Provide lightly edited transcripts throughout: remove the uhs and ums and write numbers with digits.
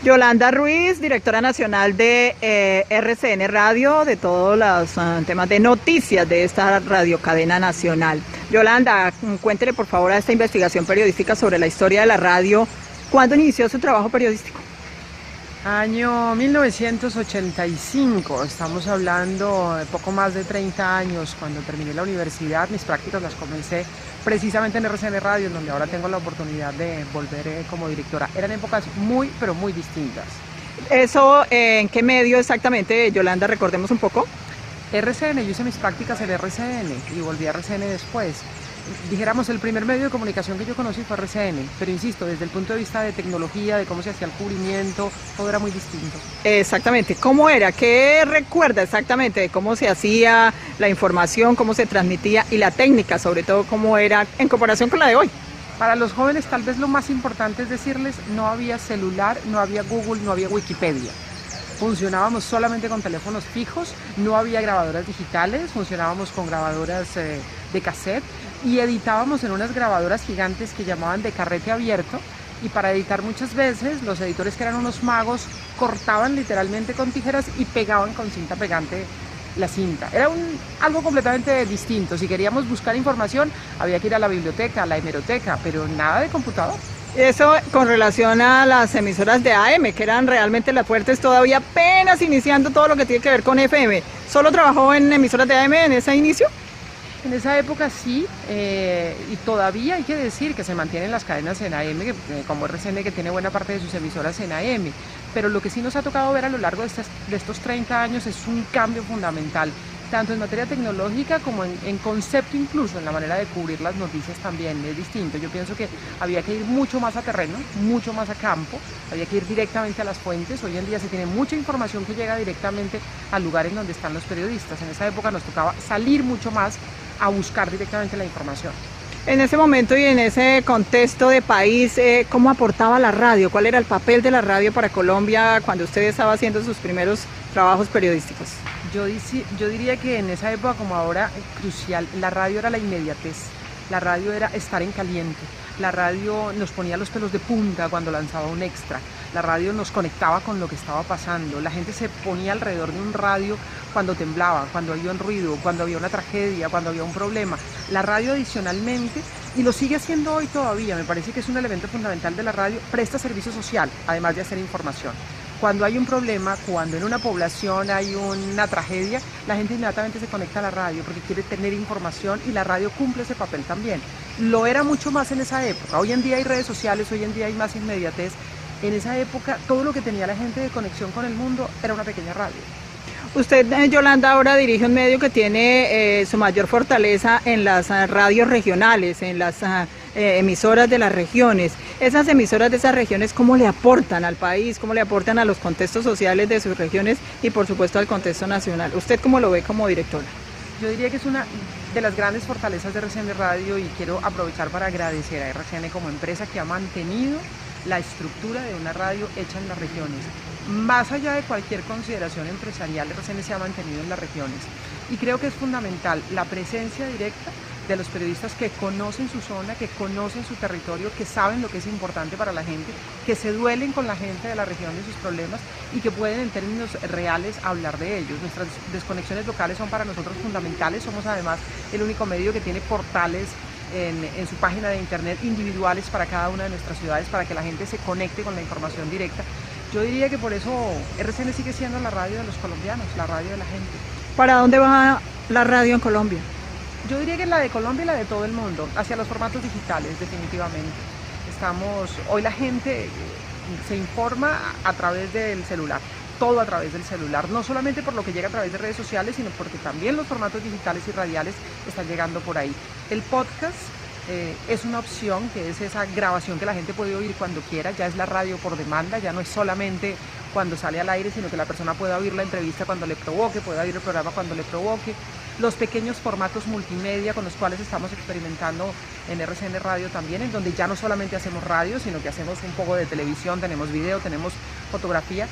Yolanda Ruiz, directora nacional de RCN Radio, de todos los temas de noticias de esta radiocadena nacional. Yolanda, cuéntele por favor a esta investigación periodística sobre la historia de la radio. ¿Cuándo inició su trabajo periodístico? Año 1985, estamos hablando de poco más de 30 años. Cuando terminé la universidad, mis prácticas las comencé precisamente en RCN Radio, en donde ahora tengo la oportunidad de volver como directora. Eran épocas muy, pero muy distintas. ¿Eso en qué medio exactamente, Yolanda? Recordemos un poco. RCN, yo hice mis prácticas en RCN y volví a RCN después. Dijéramos, el primer medio de comunicación que yo conocí fue RCN, pero insisto, desde el punto de vista de tecnología, de cómo se hacía el cubrimiento, todo era muy distinto. Exactamente, ¿cómo era? ¿Qué recuerda exactamente de cómo se hacía la información, cómo se transmitía y la técnica, sobre todo, cómo era en comparación con la de hoy? Para los jóvenes tal vez lo más importante es decirles, no había celular, no había Google, no había Wikipedia. Funcionábamos solamente con teléfonos fijos, no había grabadoras digitales, funcionábamos con grabadoras de cassette y editábamos en unas grabadoras gigantes que llamaban de carrete abierto, y para editar muchas veces los editores, que eran unos magos, cortaban literalmente con tijeras y pegaban con cinta pegante la cinta. Era algo completamente distinto. Si queríamos buscar información había que ir a la biblioteca, a la hemeroteca, pero nada de computador. Eso con relación a las emisoras de AM, que eran realmente las fuertes, todavía apenas iniciando todo lo que tiene que ver con FM. ¿Solo trabajó en emisoras de AM en ese inicio? En esa época sí, y todavía hay que decir que se mantienen las cadenas en AM, como RCN, que tiene buena parte de sus emisoras en AM, pero lo que sí nos ha tocado ver a lo largo de estos 30 años es un cambio fundamental, tanto en materia tecnológica como en concepto, incluso en la manera de cubrir las noticias también es distinto. Yo pienso que había que ir mucho más a terreno, mucho más a campo, había que ir directamente a las fuentes. Hoy en día se tiene mucha información que llega directamente al lugar en donde están los periodistas. En esa época nos tocaba salir mucho más a buscar directamente la información. En ese momento y en ese contexto de país, ¿cómo aportaba la radio? ¿Cuál era el papel de la radio para Colombia cuando usted estaba haciendo sus primeros trabajos periodísticos? Yo diría que en esa época, como ahora, crucial. La radio era la inmediatez, la radio era estar en caliente, la radio nos ponía los pelos de punta cuando lanzaba un extra, la radio nos conectaba con lo que estaba pasando, la gente se ponía alrededor de un radio cuando temblaba, cuando había un ruido, cuando había una tragedia, cuando había un problema. La radio adicionalmente, y lo sigue haciendo hoy todavía, me parece que es un elemento fundamental de la radio, presta servicio social, además de hacer información. Cuando hay un problema, cuando en una población hay una tragedia, la gente inmediatamente se conecta a la radio porque quiere tener información, y la radio cumple ese papel también. Lo era mucho más en esa época. Hoy en día hay redes sociales, hoy en día hay más inmediatez. En esa época todo lo que tenía la gente de conexión con el mundo era una pequeña radio. Usted, Yolanda, ahora dirige un medio que tiene su mayor fortaleza en las radios regionales, en las emisoras de las regiones. Esas emisoras de esas regiones, ¿cómo le aportan al país? ¿Cómo le aportan a los contextos sociales de sus regiones y por supuesto al contexto nacional? ¿Usted cómo lo ve como directora? Yo diría que es una de las grandes fortalezas de RCN Radio, y quiero aprovechar para agradecer a RCN como empresa que ha mantenido la estructura de una radio hecha en las regiones. Más allá de cualquier consideración empresarial, RCN se ha mantenido en las regiones, y creo que es fundamental la presencia directa de los periodistas que conocen su zona, que conocen su territorio, que saben lo que es importante para la gente, que se duelen con la gente de la región de sus problemas y que pueden en términos reales hablar de ellos. Nuestras desconexiones locales son para nosotros fundamentales. Somos además el único medio que tiene portales en su página de internet individuales para cada una de nuestras ciudades, para que la gente se conecte con la información directa. Yo diría que por eso RCN sigue siendo la radio de los colombianos, la radio de la gente. ¿Para dónde va la radio en Colombia? Yo diría que la de Colombia y la de todo el mundo, hacia los formatos digitales, definitivamente. Hoy la gente se informa a través del celular, todo a través del celular, no solamente por lo que llega a través de redes sociales, sino porque también los formatos digitales y radiales están llegando por ahí. El podcast es una opción, que es esa grabación que la gente puede oír cuando quiera. Ya es la radio por demanda, ya no es solamente cuando sale al aire, sino que la persona pueda oír la entrevista cuando le provoque, pueda oír el programa cuando le provoque. Los pequeños formatos multimedia con los cuales estamos experimentando en RCN Radio también, en donde ya no solamente hacemos radio, sino que hacemos un poco de televisión, tenemos video, tenemos fotografía.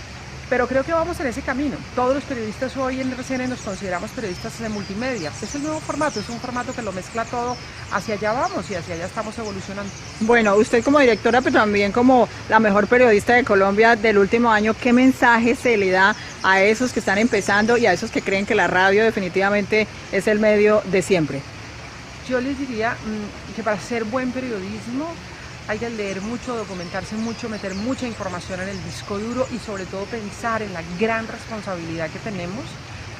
Pero creo que vamos en ese camino. Todos los periodistas hoy en RCN nos consideramos periodistas de multimedia. Es el nuevo formato, es un formato que lo mezcla todo. Hacia allá vamos y hacia allá estamos evolucionando. Bueno, usted como directora, pero también como la mejor periodista de Colombia del último año, ¿qué mensaje se le da a esos que están empezando y a esos que creen que la radio definitivamente es el medio de siempre? Yo les diría que para hacer buen periodismo hay que leer mucho, documentarse mucho, meter mucha información en el disco duro y sobre todo pensar en la gran responsabilidad que tenemos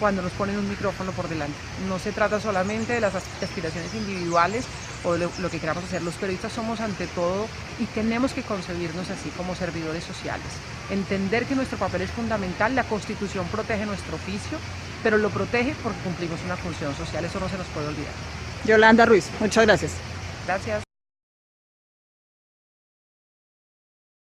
cuando nos ponen un micrófono por delante. No se trata solamente de las aspiraciones individuales o de lo que queramos hacer. Los periodistas somos ante todo y tenemos que concebirnos así como servidores sociales. Entender que nuestro papel es fundamental, la Constitución protege nuestro oficio, pero lo protege porque cumplimos una función social, eso no se nos puede olvidar. Yolanda Ruiz, muchas gracias. Gracias.